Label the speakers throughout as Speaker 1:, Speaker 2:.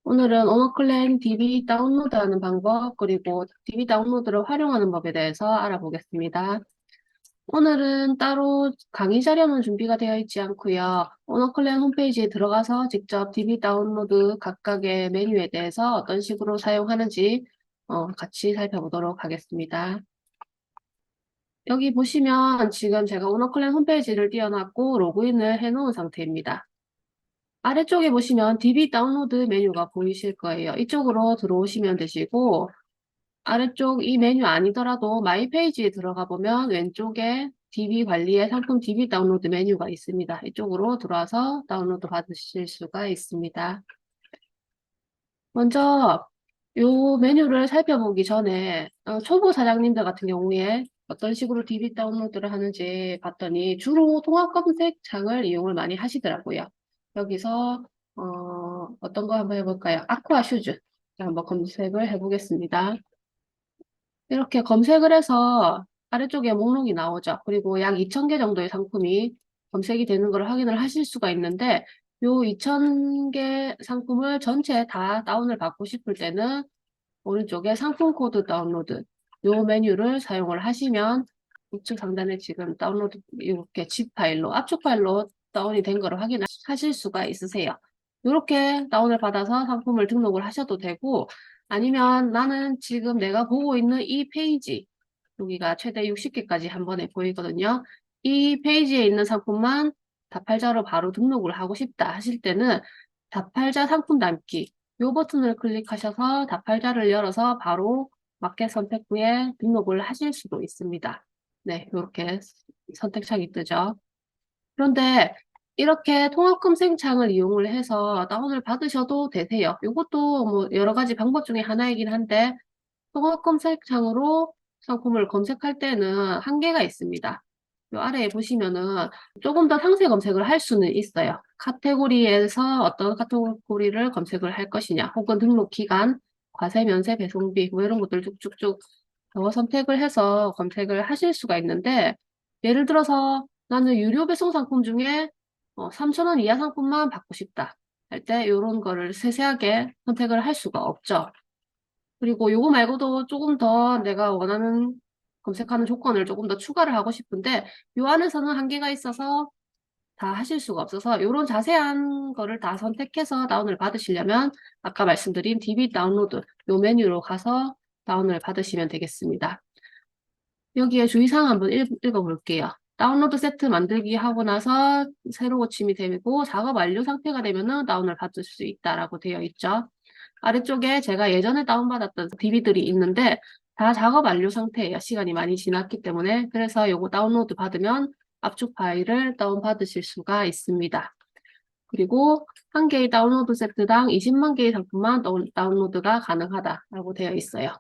Speaker 1: 오늘은 오너클랜 DB 다운로드하는 방법, 그리고 DB 다운로드를 활용하는 법에 대해서 알아보겠습니다. 오늘은 따로 강의 자료는 준비가 되어 있지 않고요. 오너클랜 홈페이지에 들어가서 직접 DB 다운로드 각각의 메뉴에 대해서 어떤 식으로 사용하는지 같이 살펴보도록 하겠습니다. 여기 보시면 지금 제가 오너클랜 홈페이지를 띄워놨고 로그인을 해놓은 상태입니다. 아래쪽에 보시면 DB 다운로드 메뉴가 보이실 거예요. 이쪽으로 들어오시면 되시고, 아래쪽 이 메뉴 아니더라도 마이 페이지에 들어가 보면 왼쪽에 DB 관리의 상품 DB 다운로드 메뉴가 있습니다. 이쪽으로 들어와서 다운로드 받으실 수가 있습니다. 먼저 이 메뉴를 살펴보기 전에 초보 사장님들 같은 경우에 어떤 식으로 DB 다운로드를 하는지 봤더니 주로 통합 검색 창을 이용을 많이 하시더라고요. 여기서 어떤 거 한번 해볼까요? 아쿠아 슈즈 한번 검색을 해보겠습니다. 이렇게 검색을 해서 아래쪽에 목록이 나오죠. 그리고 약 2,000개 정도의 상품이 검색이 되는 걸 확인을 하실 수가 있는데 요 2,000개 상품을 전체 다 다운을 받고 싶을 때는 오른쪽에 상품 코드 다운로드 요 메뉴를 사용을 하시면 우측 상단에 지금 다운로드 이렇게 zip 파일로 압축 파일로 다운이 된 거를 확인하실 수가 있으세요. 이렇게 다운을 받아서 상품을 등록을 하셔도 되고 아니면 나는 지금 내가 보고 있는 이 페이지 여기가 최대 60개까지 한 번에 보이거든요. 이 페이지에 있는 상품만 다팔자로 바로 등록을 하고 싶다 하실 때는 다팔자 상품 담기 이 버튼을 클릭하셔서 다팔자를 열어서 바로 마켓 선택 후에 등록을 하실 수도 있습니다. 네, 이렇게 선택창이 뜨죠. 그런데 이렇게 통합 검색창을 이용을 해서 다운을 받으셔도 되세요. 이것도 뭐 여러 가지 방법 중에 하나이긴 한데 통합 검색창으로 상품을 검색할 때는 한계가 있습니다. 요 아래에 보시면은 조금 더 상세 검색을 할 수는 있어요. 카테고리에서 어떤 카테고리를 검색을 할 것이냐, 혹은 등록 기간, 과세 면세 배송비, 뭐 이런 것들 쭉쭉쭉 더 선택을 해서 검색을 하실 수가 있는데, 예를 들어서 나는 유료 배송 상품 중에 3,000원 이하 상품만 받고 싶다 할 때 이런 거를 세세하게 선택을 할 수가 없죠. 그리고 요거 말고도 조금 더 내가 원하는 검색하는 조건을 조금 더 추가를 하고 싶은데 요 안에서는 한계가 있어서 다 하실 수가 없어서 요런 자세한 거를 다 선택해서 다운을 받으시려면 아까 말씀드린 DB 다운로드 요 메뉴로 가서 다운을 받으시면 되겠습니다. 여기에 주의사항 한번 읽어볼게요. 다운로드 세트 만들기 하고 나서 새로 고침이 되고 작업 완료 상태가 되면은 다운을 받을 수 있다라고 되어 있죠. 아래쪽에 제가 예전에 다운받았던 DB들이 있는데 다 작업 완료 상태예요. 시간이 많이 지났기 때문에. 그래서 요거 다운로드 받으면 압축 파일을 다운받으실 수가 있습니다. 그리고 한 개의 다운로드 세트당 20만 개의 상품만 다운로드가 가능하다라고 되어 있어요.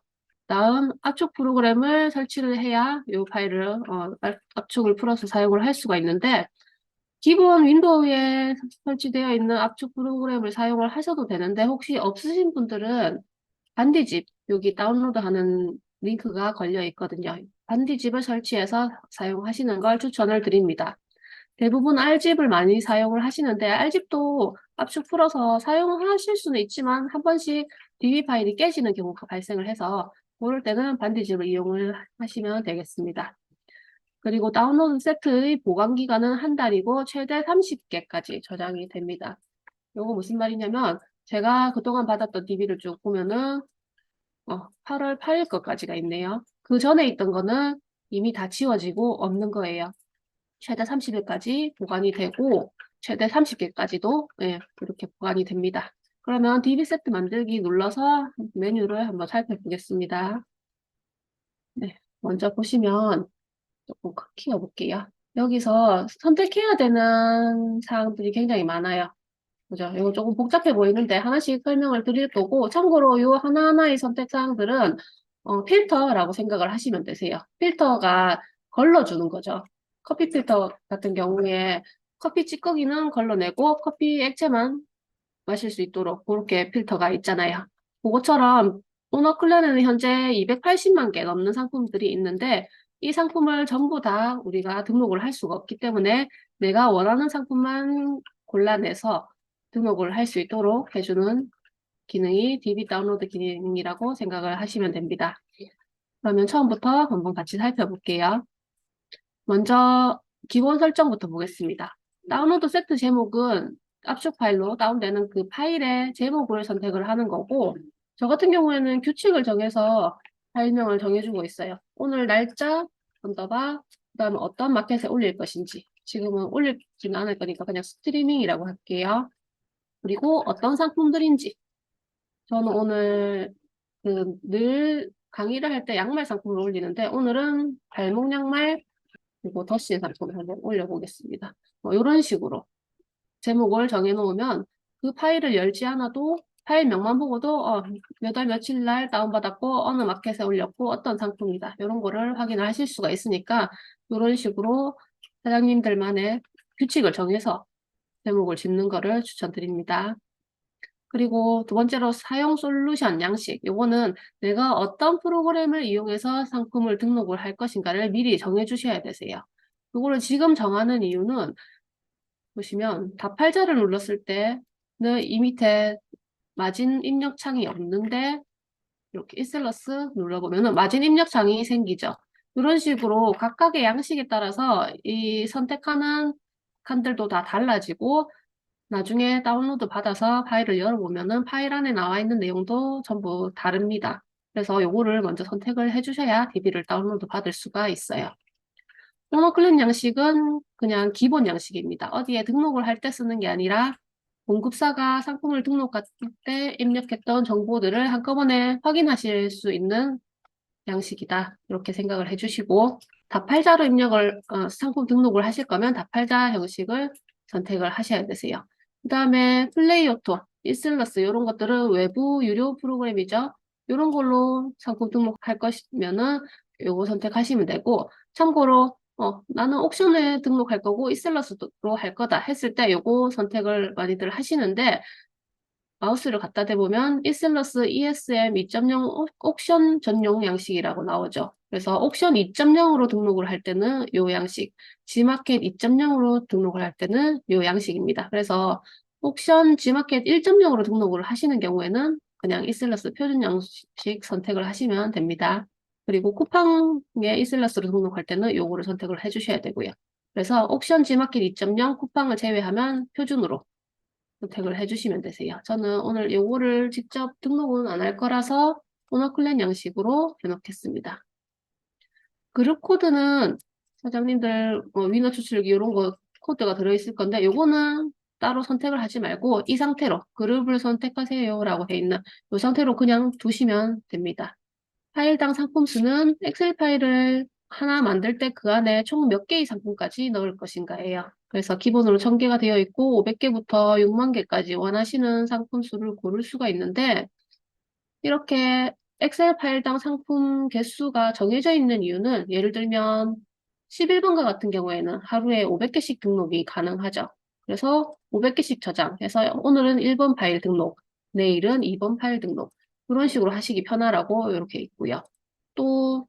Speaker 1: 다음 압축 프로그램을 설치를 해야 이 파일을 압축을 풀어서 사용을 할 수가 있는데 기본 윈도우에 설치되어 있는 압축 프로그램을 사용을 하셔도 되는데 혹시 없으신 분들은 반디집 여기 다운로드하는 링크가 걸려 있거든요. 반디집을 설치해서 사용하시는 걸 추천을 드립니다. 대부분 R집을 많이 사용을 하시는데 R집도 압축 풀어서 사용하실 수는 있지만 한 번씩 DB 파일이 깨지는 경우가 발생을 해서 그럴 때는 반디집을 이용을 하시면 되겠습니다. 그리고 다운로드 세트의 보관 기간은 한 달이고 최대 30개까지 저장이 됩니다. 이거 무슨 말이냐면 제가 그동안 받았던 DB를 쭉 보면은 8월 8일 것까지가 있네요. 그 전에 있던 거는 이미 다 지워지고 없는 거예요. 최대 30일까지 보관이 되고 최대 30개까지도 이렇게 보관이 됩니다. 그러면 DB 세트 만들기 눌러서 메뉴를 한번 살펴보겠습니다. 네, 먼저 보시면 조금 키워볼게요. 여기서 선택해야 되는 사항들이 굉장히 많아요. 그죠? 이거 조금 복잡해 보이는데 하나씩 설명을 드릴 거고 참고로 이 하나하나의 선택 사항들은 필터라고 생각을 하시면 되세요. 필터가 걸러주는 거죠. 커피 필터 같은 경우에 커피 찌꺼기는 걸러내고 커피 액체만 마실 수 있도록 그렇게 필터가 있잖아요. 그것처럼 오너클랜에는 현재 280만 개 넘는 상품들이 있는데 이 상품을 전부 다 우리가 등록을 할 수가 없기 때문에 내가 원하는 상품만 골라내서 등록을 할 수 있도록 해주는 기능이 DB 다운로드 기능이라고 생각을 하시면 됩니다. 그러면 처음부터 한번 같이 살펴볼게요. 먼저 기본 설정부터 보겠습니다. 다운로드 세트 제목은 압축 파일로 다운되는 그 파일의 제목을 선택을 하는 거고, 저 같은 경우에는 규칙을 정해서 파일명을 정해주고 있어요. 오늘 날짜, 언더바, 그 다음에 어떤 마켓에 올릴 것인지. 지금은 올리진 않을 거니까 그냥 스트리밍이라고 할게요. 그리고 어떤 상품들인지. 저는 오늘 늘 강의를 할 때 양말 상품을 올리는데, 오늘은 발목 양말, 그리고 더신 상품을 한번 올려보겠습니다. 이런 식으로 제목을 정해놓으면 그 파일을 열지 않아도 파일명만 보고도 몇 월 며칠 날 다운받았고 어느 마켓에 올렸고 어떤 상품이다. 이런 거를 확인하실 수가 있으니까 이런 식으로 사장님들만의 규칙을 정해서 제목을 짓는 거를 추천드립니다. 그리고 두 번째로 사용 솔루션 양식. 요거는 내가 어떤 프로그램을 이용해서 상품을 등록을 할 것인가를 미리 정해 주셔야 되세요. 그거를 지금 정하는 이유는 보시면 답팔자를 눌렀을 때는 이 밑에 마진 입력 창이 없는데 이렇게 이슬러스 눌러보면 마진 입력 창이 생기죠. 이런 식으로 각각의 양식에 따라서 이 선택하는 칸들도 다 달라지고 나중에 다운로드 받아서 파일을 열어보면은 파일 안에 나와 있는 내용도 전부 다릅니다. 그래서 요거를 먼저 선택을 해주셔야 DB를 다운로드 받을 수가 있어요. 모노클랜 양식은 그냥 기본 양식입니다. 어디에 등록을 할 때 쓰는 게 아니라 공급사가 상품을 등록할 때 입력했던 정보들을 한꺼번에 확인하실 수 있는 양식이다. 이렇게 생각을 해주시고 다팔자로 입력을 상품 등록을 하실 거면 다팔자 형식을 선택을 하셔야 되세요. 그 다음에 플레이오토, 이슬러스 이런 것들은 외부 유료 프로그램이죠. 이런 걸로 상품 등록할 것이면은 요거 선택하시면 되고 참고로 나는 옥션에 등록할 거고 이슬러스로 할 거다 했을 때 요거 선택을 많이들 하시는데 마우스를 갖다 대보면 이슬러스 ESM 2.0 옥션 전용 양식이라고 나오죠. 그래서 옥션 2.0으로 등록을 할 때는 요 양식, G마켓 2.0으로 등록을 할 때는 요 양식입니다. 그래서 옥션 G마켓 1.0으로 등록을 하시는 경우에는 그냥 이슬러스 표준 양식 선택을 하시면 됩니다. 그리고 쿠팡에 이슬러스로 등록할 때는 요거를 선택을 해주셔야 되고요. 그래서 옥션 G마켓 2.0 쿠팡을 제외하면 표준으로 선택을 해주시면 되세요. 저는 오늘 요거를 직접 등록은 안 할 거라서 모노클랜 양식으로 해놓겠습니다. 그룹 코드는 사장님들 위너 추출기 이런 거 코드가 들어있을 건데 요거는 따로 선택을 하지 말고 이 상태로 그룹을 선택하세요 라고 돼 있는 이 상태로 그냥 두시면 됩니다. 파일당 상품 수는 엑셀 파일을 하나 만들 때 그 안에 총 몇 개의 상품까지 넣을 것인가예요. 그래서 기본으로 1000개가 되어 있고 500개부터 6만 개까지 원하시는 상품 수를 고를 수가 있는데 이렇게 엑셀 파일당 상품 개수가 정해져 있는 이유는 예를 들면 11번가 같은 경우에는 하루에 500개씩 등록이 가능하죠. 그래서 500개씩 저장해서 오늘은 1번 파일 등록, 내일은 2번 파일 등록 이런 식으로 하시기 편하라고 이렇게 있고요. 또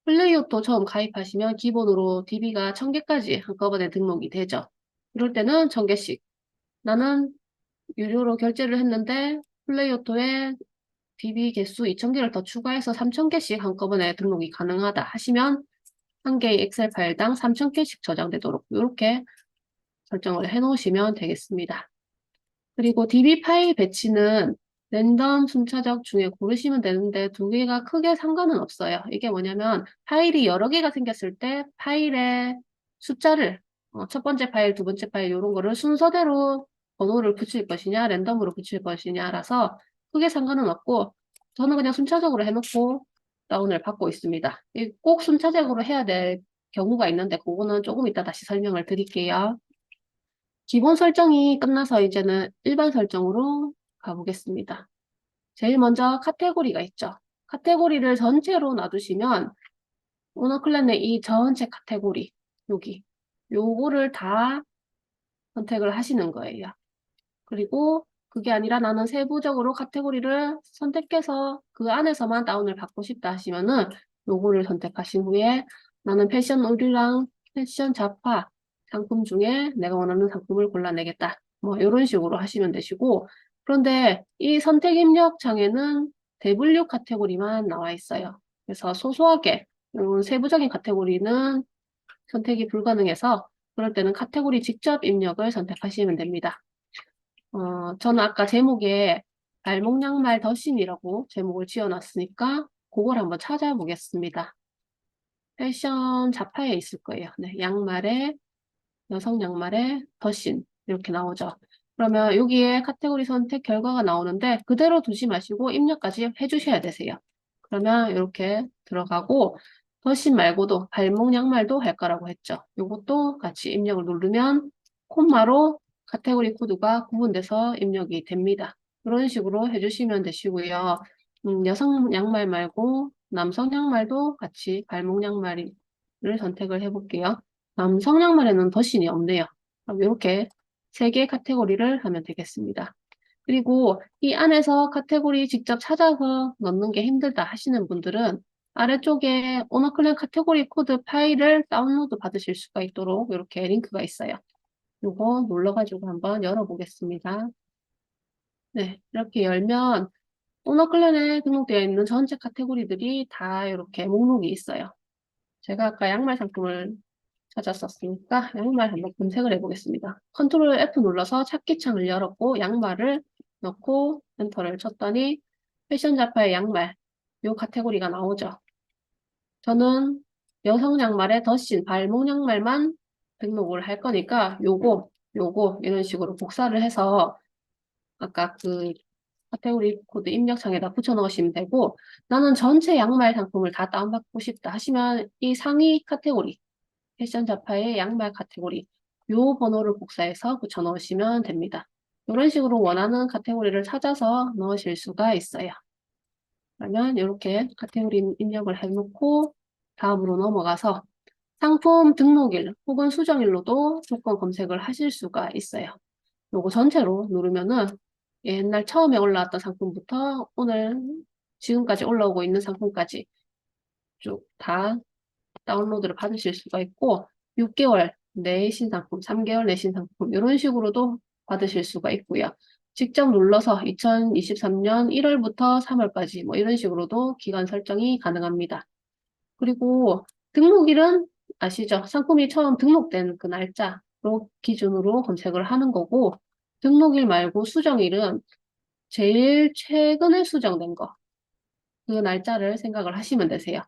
Speaker 1: 플레이오토 처음 가입하시면 기본으로 DB가 1000개까지 한꺼번에 등록이 되죠. 이럴 때는 1000개씩. 나는 유료로 결제를 했는데 플레이오토에 DB 개수 2000개를 더 추가해서 3000개씩 한꺼번에 등록이 가능하다 하시면 한 개의 엑셀 파일당 3000개씩 저장되도록 이렇게 설정을 해 놓으시면 되겠습니다. 그리고 DB 파일 배치는 랜덤 순차적 중에 고르시면 되는데 두 개가 크게 상관은 없어요. 이게 뭐냐면 파일이 여러 개가 생겼을 때 파일의 숫자를 첫 번째 파일, 두 번째 파일 이런 거를 순서대로 번호를 붙일 것이냐 랜덤으로 붙일 것이냐라서 크게 상관은 없고 저는 그냥 순차적으로 해놓고 다운을 받고 있습니다. 꼭 순차적으로 해야 될 경우가 있는데 그거는 조금 이따 다시 설명을 드릴게요. 기본 설정이 끝나서 이제는 일반 설정으로 가보겠습니다. 제일 먼저 카테고리가 있죠. 카테고리를 전체로 놔두시면 오너클랜의 이 전체 카테고리 여기 요거를 다 선택을 하시는 거예요. 그리고 그게 아니라 나는 세부적으로 카테고리를 선택해서 그 안에서만 다운을 받고 싶다 하시면은 요거를 선택하신 후에 나는 패션 의류랑 패션 잡화 상품 중에 내가 원하는 상품을 골라내겠다. 뭐 이런 식으로 하시면 되시고 그런데 이 선택 입력 창에는 대분류 카테고리만 나와 있어요. 그래서 소소하게 세부적인 카테고리는 선택이 불가능해서 그럴 때는 카테고리 직접 입력을 선택하시면 됩니다. 저는 아까 제목에 발목 양말 더신이라고 제목을 지어놨으니까 그걸 한번 찾아보겠습니다. 패션 잡화에 있을 거예요. 네, 여성 양말에 더신 이렇게 나오죠. 그러면 여기에 카테고리 선택 결과가 나오는데 그대로 두지 마시고 입력까지 해주셔야 되세요. 그러면 이렇게 들어가고 더신 말고도 발목 양말도 할 거라고 했죠. 이것도 같이 입력을 누르면 콤마로 카테고리 코드가 구분돼서 입력이 됩니다. 이런 식으로 해주시면 되시고요. 여성 양말 말고 남성 양말도 같이 발목 양말을 선택을 해볼게요. 남성 양말에는 더신이 없네요. 그럼 이렇게 세 개의 카테고리를 하면 되겠습니다. 그리고 이 안에서 카테고리 직접 찾아서 넣는 게 힘들다 하시는 분들은 아래쪽에 오너클랜 카테고리 코드 파일을 다운로드 받으실 수가 있도록 이렇게 링크가 있어요. 이거 눌러가지고 한번 열어보겠습니다. 네, 이렇게 열면 오너클랜에 등록되어 있는 전체 카테고리들이 다 이렇게 목록이 있어요. 제가 아까 양말 상품을 찾았었으니까 양말 한번 검색을 해보겠습니다. 컨트롤 F 눌러서 찾기 창을 열었고 양말을 넣고 엔터를 쳤더니 패션 잡화의 양말 요 카테고리가 나오죠. 저는 여성 양말에 더신 발목 양말만 등록을 할 거니까 요거 이런 식으로 복사를 해서 아까 그 카테고리 코드 입력창에다 붙여 넣으시면 되고 나는 전체 양말 상품을 다 다운받고 싶다 하시면 이 상위 카테고리 패션 잡화의 양말 카테고리 요 번호를 복사해서 붙여 넣으시면 됩니다. 이런 식으로 원하는 카테고리를 찾아서 넣으실 수가 있어요. 그러면 이렇게 카테고리 입력을 해놓고 다음으로 넘어가서 상품 등록일 혹은 수정일로도 조건 검색을 하실 수가 있어요. 요거 전체로 누르면은 옛날 처음에 올라왔던 상품부터 오늘 지금까지 올라오고 있는 상품까지 쭉 다 다운로드를 받으실 수가 있고 6개월 내신 상품, 3개월 내신 상품 이런 식으로도 받으실 수가 있고요. 직접 눌러서 2023년 1월부터 3월까지 뭐 이런 식으로도 기간 설정이 가능합니다. 그리고 등록일은 아시죠? 상품이 처음 등록된 그 날짜로 기준으로 검색을 하는 거고 등록일 말고 수정일은 제일 최근에 수정된 거 그 날짜를 생각을 하시면 되세요.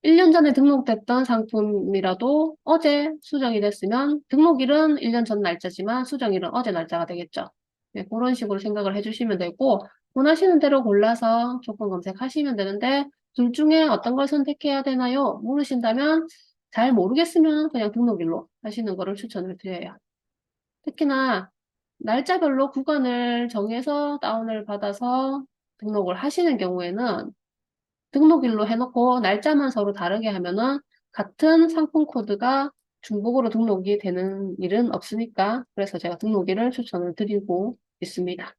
Speaker 1: 1년 전에 등록됐던 상품이라도 어제 수정이 됐으면 등록일은 1년 전 날짜지만 수정일은 어제 날짜가 되겠죠. 네, 그런 식으로 생각을 해주시면 되고 원하시는 대로 골라서 조건 검색하시면 되는데 둘 중에 어떤 걸 선택해야 되나요? 모르신다면 잘 모르겠으면 그냥 등록일로 하시는 거를 추천을 드려요. 특히나 날짜별로 구간을 정해서 다운을 받아서 등록을 하시는 경우에는 등록일로 해놓고 날짜만 서로 다르게 하면은 같은 상품 코드가 중복으로 등록이 되는 일은 없으니까 그래서 제가 등록일을 추천을 드리고 있습니다.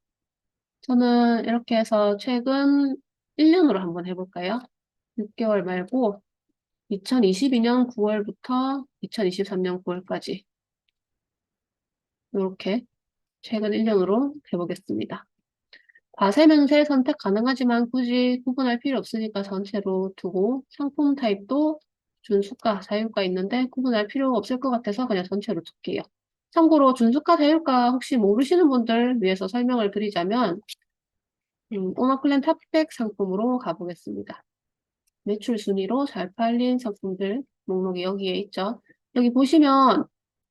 Speaker 1: 저는 이렇게 해서 최근 1년으로 한번 해볼까요? 6개월 말고 2022년 9월부터 2023년 9월까지 이렇게 최근 1년으로 해보겠습니다. 과세 명세 선택 가능하지만 굳이 구분할 필요 없으니까 전체로 두고 상품 타입도 준수가, 자유가 있는데 구분할 필요가 없을 것 같아서 그냥 전체로 둘게요. 참고로 준수가, 자유가 혹시 모르시는 분들 위해서 설명을 드리자면 오너클랜 탑백 상품으로 가보겠습니다. 매출 순위로 잘 팔린 상품들 목록이 여기에 있죠. 여기 보시면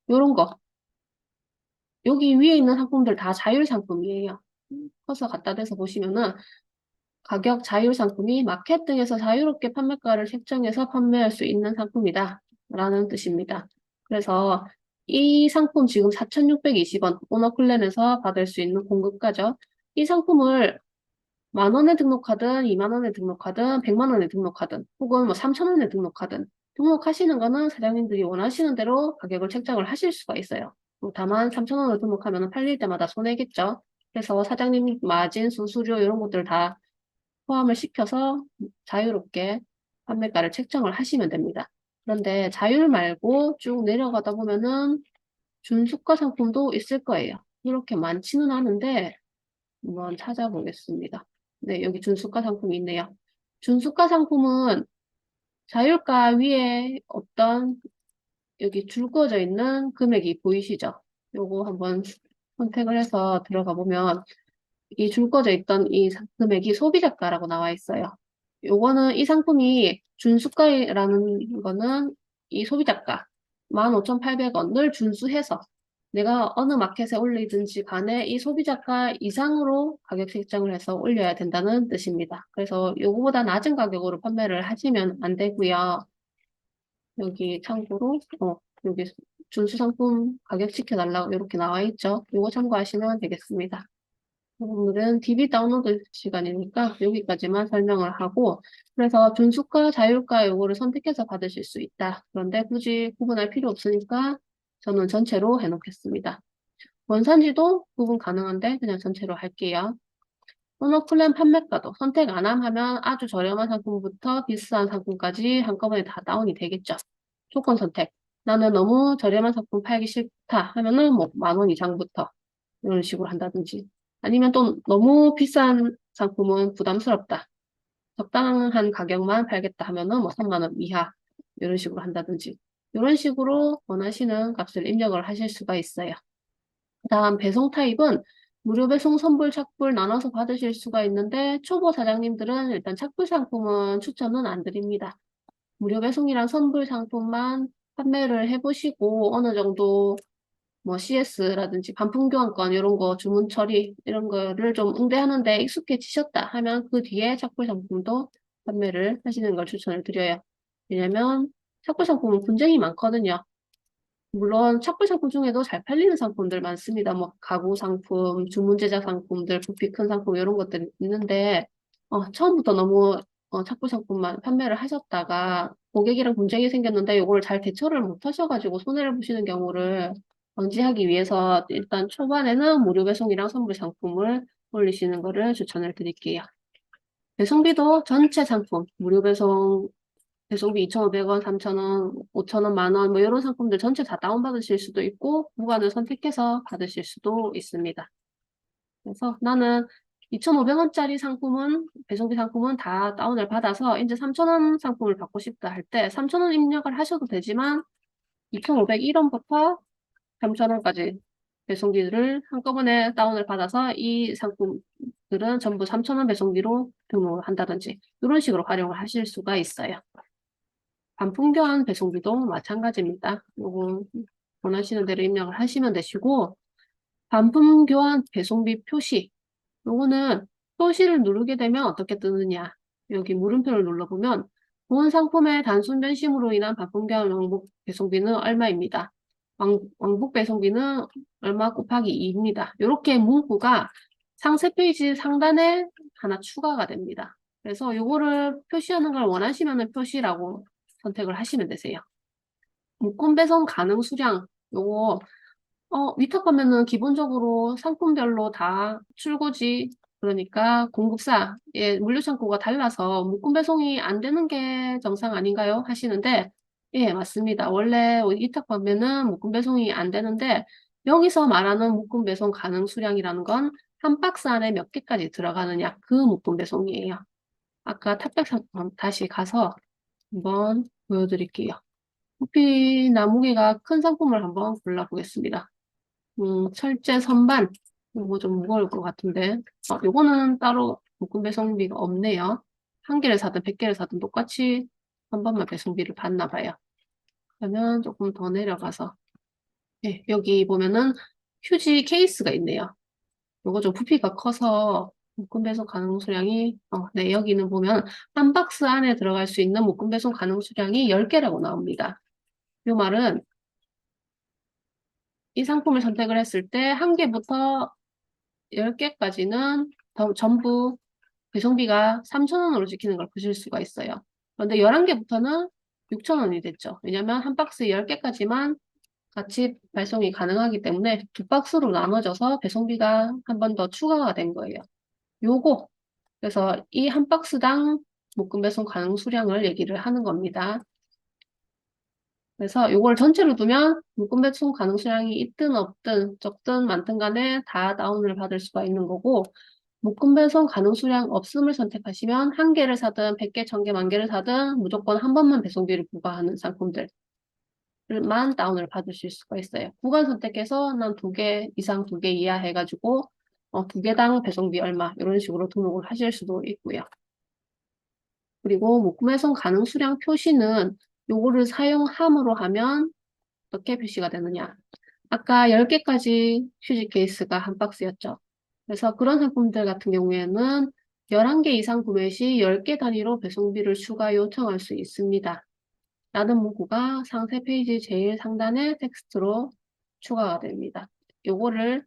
Speaker 1: 이런 거 여기 위에 있는 상품들 다 자율 상품이에요. 커서 갖다 대서 보시면은 가격 자율 상품이 마켓 등에서 자유롭게 판매가를 책정해서 판매할 수 있는 상품이다 라는 뜻입니다. 그래서 이 상품 지금 4,620원 오너클랜에서 받을 수 있는 공급가죠. 이 상품을 10,000원에 등록하든 20,000원에 등록하든 100만원에 등록하든 혹은 뭐 3,000원에 등록하든 등록하시는 거는 사장님들이 원하시는 대로 가격을 책정을 하실 수가 있어요. 다만 3,000원을 등록하면 팔릴 때마다 손해겠죠. 그래서 사장님 마진, 수수료 이런 것들 다 포함을 시켜서 자유롭게 판매가를 책정을 하시면 됩니다. 그런데 자율 말고 쭉 내려가다 보면은 준수가 상품도 있을 거예요. 그렇게 많지는 않은데 한번 찾아보겠습니다. 네, 여기 준수가 상품이 있네요. 준수가 상품은 자율가 위에 어떤 여기 줄 그어져 있는 금액이 보이시죠? 요거 한번 선택을 해서 들어가 보면 이 줄 꺼져 있던 이 금액이 소비자가라고 나와 있어요. 요거는 이 상품이 준수가라는 거는 이 소비자가 15,800원을 준수해서 내가 어느 마켓에 올리든지 간에 이 소비자가 이상으로 가격 책정을 해서 올려야 된다는 뜻입니다. 그래서 요거보다 낮은 가격으로 판매를 하시면 안 되고요. 여기 참고로 여기 준수 상품 가격 지켜달라고 이렇게 나와 있죠. 요거 참고하시면 되겠습니다. 오늘은 DB 다운로드 시간이니까 여기까지만 설명을 하고, 그래서 준수가, 자율가 요거를 선택해서 받으실 수 있다. 그런데 굳이 구분할 필요 없으니까 저는 전체로 해놓겠습니다. 원산지도 구분 가능한데 그냥 전체로 할게요. 모노클램 판매가도 선택 안 하면 아주 저렴한 상품부터 비싼 상품까지 한꺼번에 다 다운이 되겠죠. 조건 선택. 나는 너무 저렴한 상품 팔기 싫다 하면은 뭐 10,000원 이상부터 이런 식으로 한다든지, 아니면 또 너무 비싼 상품은 부담스럽다, 적당한 가격만 팔겠다 하면은 뭐 3,000원 이하 이런 식으로 한다든지, 이런 식으로 원하시는 값을 입력을 하실 수가 있어요. 그다음 배송 타입은 무료 배송, 선불, 착불 나눠서 받으실 수가 있는데, 초보 사장님들은 일단 착불 상품은 추천은 안 드립니다. 무료 배송이랑 선불 상품만 판매를 해보시고 어느 정도 뭐 CS라든지 반품 교환권 이런 거 주문 처리 이런 거를 좀 응대하는데 익숙해지셨다 하면 그 뒤에 착불 상품도 판매를 하시는 걸 추천을 드려요. 왜냐면 착불 상품은 분쟁이 많거든요. 물론 착불 상품 중에도 잘 팔리는 상품들 많습니다. 뭐 가구 상품, 주문 제작 상품들, 부피 큰 상품 이런 것들 있는데 처음부터 너무 착불 상품만 판매를 하셨다가 고객이랑 분쟁이 생겼는데 이걸 잘 대처를 못 하셔가지고 손해를 보시는 경우를 방지하기 위해서 일단 초반에는 무료 배송이랑 선불 상품을 올리시는 거를 추천을 드릴게요. 배송비도 전체 상품, 무료 배송, 배송비 2,500원, 3,000원, 5,000원, 만원, 뭐 이런 상품들 전체 다 다운받으실 수도 있고, 구간을 선택해서 받으실 수도 있습니다. 그래서 나는 2,500원짜리 상품은, 배송비 상품은 다 다운을 받아서 이제 3,000원 상품을 받고 싶다 할 때 3,000원 입력을 하셔도 되지만 2,501원부터 3,000원까지 배송비를 한꺼번에 다운을 받아서 이 상품들은 전부 3,000원 배송비로 등록을 한다든지 이런 식으로 활용을 하실 수가 있어요. 반품 교환 배송비도 마찬가지입니다. 요거 원하시는 대로 입력을 하시면 되시고, 반품 교환 배송비 표시, 요거는 표시를 누르게 되면 어떻게 뜨느냐. 여기 물음표를 눌러보면 본 상품의 단순 변심으로 인한 반품 교환 왕복 배송비는 얼마입니다. 왕복 배송비는 얼마 곱하기 2입니다. 이렇게 문구가 상세 페이지 상단에 하나 추가가 됩니다. 그래서 요거를 표시하는 걸 원하시면 표시라고 선택을 하시면 되세요. 묶음 배송 가능 수량, 요거 위탁 가면은 기본적으로 상품별로 다 출고지, 그러니까 공급사의 물류 창고가 달라서 묶음 배송이 안 되는 게 정상 아닌가요? 하시는데, 예, 맞습니다. 원래 위탁 가면은 묶음 배송이 안 되는데, 여기서 말하는 묶음 배송 가능 수량이라는 건 한 박스 안에 몇 개까지 들어가느냐, 그 묶음 배송이에요. 아까 탑백 상품 다시 가서 한번 보여드릴게요. 부피 나무게가 큰 상품을 한번 골라보겠습니다. 철제 선반. 이거 좀 무거울 것 같은데. 요거는 따로 묶음 배송비가 없네요. 한 개를 사든 100개를 사든 똑같이 한 번만 배송비를 받나 봐요. 그러면 조금 더 내려가서, 예, 여기 보면은 휴지 케이스가 있네요. 요거 좀 부피가 커서 묶음 배송 가능 수량이, 네, 여기는 보면 한 박스 안에 들어갈 수 있는 묶음 배송 가능 수량이 10개라고 나옵니다. 요 말은 이 상품을 선택을 했을 때 한 개부터 10개까지는 전부 배송비가 3,000원으로 찍히는 걸 보실 수가 있어요. 그런데 11개부터는 6,000원이 됐죠. 왜냐면 한 박스 10개까지만 같이 발송이 가능하기 때문에 두 박스로 나눠져서 배송비가 한 번 더 추가가 된 거예요. 요거. 그래서 이 한 박스당 묶음 배송 가능 수량을 얘기를 하는 겁니다. 그래서 이걸 전체로 두면 묶음 배송 가능 수량이 있든 없든 적든 많든 간에 다 다운을 받을 수가 있는 거고, 묶음 배송 가능 수량 없음을 선택하시면 한 개를 사든 100개, 1000개, 만 개를 사든 무조건 한 번만 배송비를 부과하는 상품들만 다운을 받으실 수가 있어요. 구간 선택해서 난 2개 이상, 2개 이하 해가지고 2개당 배송비 얼마 이런 식으로 등록을 하실 수도 있고요. 그리고 묶음 배송 가능 수량 표시는 요거를 사용함으로 하면 어떻게 표시가 되느냐. 아까 10개까지 휴지 케이스가 한 박스였죠. 그래서 그런 상품들 같은 경우에는 11개 이상 구매 시 10개 단위로 배송비를 추가 요청할 수 있습니다. 라는 문구가 상세 페이지 제일 상단에 텍스트로 추가가 됩니다. 요거를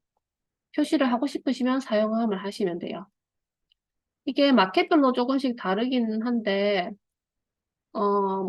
Speaker 1: 표시를 하고 싶으시면 사용함을 하시면 돼요. 이게 마켓별로 조금씩 다르기는 한데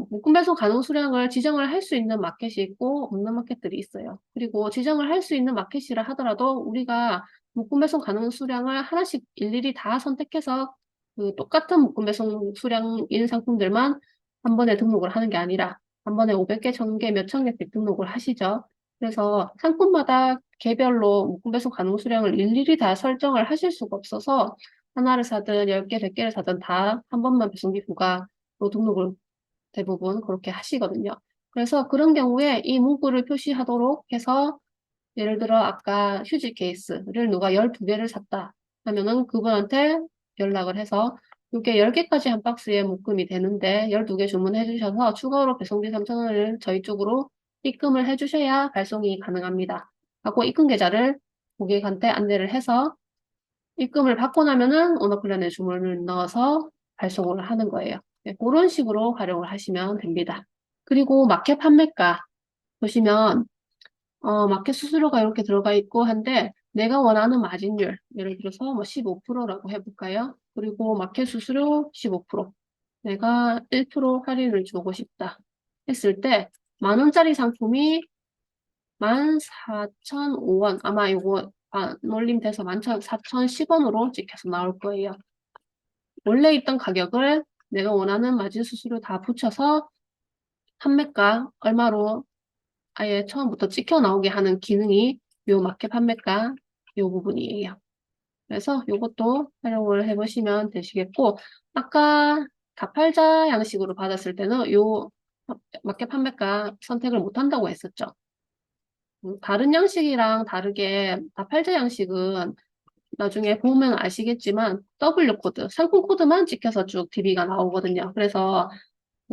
Speaker 1: 묶음 배송 가능 수량을 지정을 할 수 있는 마켓이 있고 없는 마켓들이 있어요. 그리고 지정을 할 수 있는 마켓이라 하더라도 우리가 묶음 배송 가능 수량을 하나씩 일일이 다 선택해서 그 똑같은 묶음 배송 수량인 상품들만 한 번에 등록을 하는 게 아니라 한 번에 500개, 1000개, 몇천 개씩 등록을 하시죠. 그래서 상품마다 개별로 묶음 배송 가능 수량을 일일이 다 설정을 하실 수가 없어서 하나를 사든 10개, 100개를 사든 다 한 번만 배송비 부과로 등록을 대부분 그렇게 하시거든요. 그래서 그런 경우에 이 문구를 표시하도록 해서 예를 들어 아까 휴지 케이스를 누가 12개를 샀다 하면은 그분한테 연락을 해서 이게 10개까지 한 박스에 묶음이 되는데 12개 주문해 주셔서 추가로 배송비 3,000원을 저희 쪽으로 입금을 해 주셔야 발송이 가능합니다. 하고 입금 계좌를 고객한테 안내를 해서 입금을 받고 나면은 오너플랜에 주문을 넣어서 발송을 하는 거예요. 네, 그런 식으로 활용을 하시면 됩니다. 그리고 마켓 판매가 보시면 마켓 수수료가 이렇게 들어가 있고 한데 내가 원하는 마진율 예를 들어서 뭐 15%라고 해볼까요? 그리고 마켓 수수료 15% 내가 1% 할인을 주고 싶다 했을 때 10,000원짜리 상품이 14,005원 아마 이거 놀림돼서 14,010원으로 찍혀서 나올 거예요. 원래 있던 가격을 내가 원하는 마진 수수료 다 붙여서 판매가 얼마로 아예 처음부터 찍혀 나오게 하는 기능이 요 마켓 판매가 요 부분이에요. 그래서 요것도 활용을 해보시면 되시겠고 아까 다팔자 양식으로 받았을 때는 요 마켓 판매가 선택을 못 한다고 했었죠. 다른 양식이랑 다르게 다팔자 양식은 나중에 보면 아시겠지만 W 코드, 상품 코드만 찍혀서 쭉 DB가 나오거든요. 그래서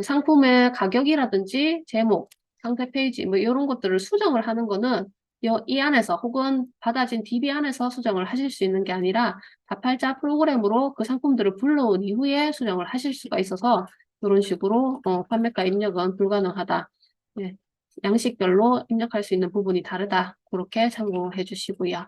Speaker 1: 상품의 가격이라든지 제목, 상세 페이지 뭐 이런 것들을 수정을 하는 거는 이 안에서 혹은 받아진 DB 안에서 수정을 하실 수 있는 게 아니라 다팔자 프로그램으로 그 상품들을 불러온 이후에 수정을 하실 수가 있어서 이런 식으로 판매가 입력은 불가능하다. 네, 양식별로 입력할 수 있는 부분이 다르다. 그렇게 참고해 주시고요.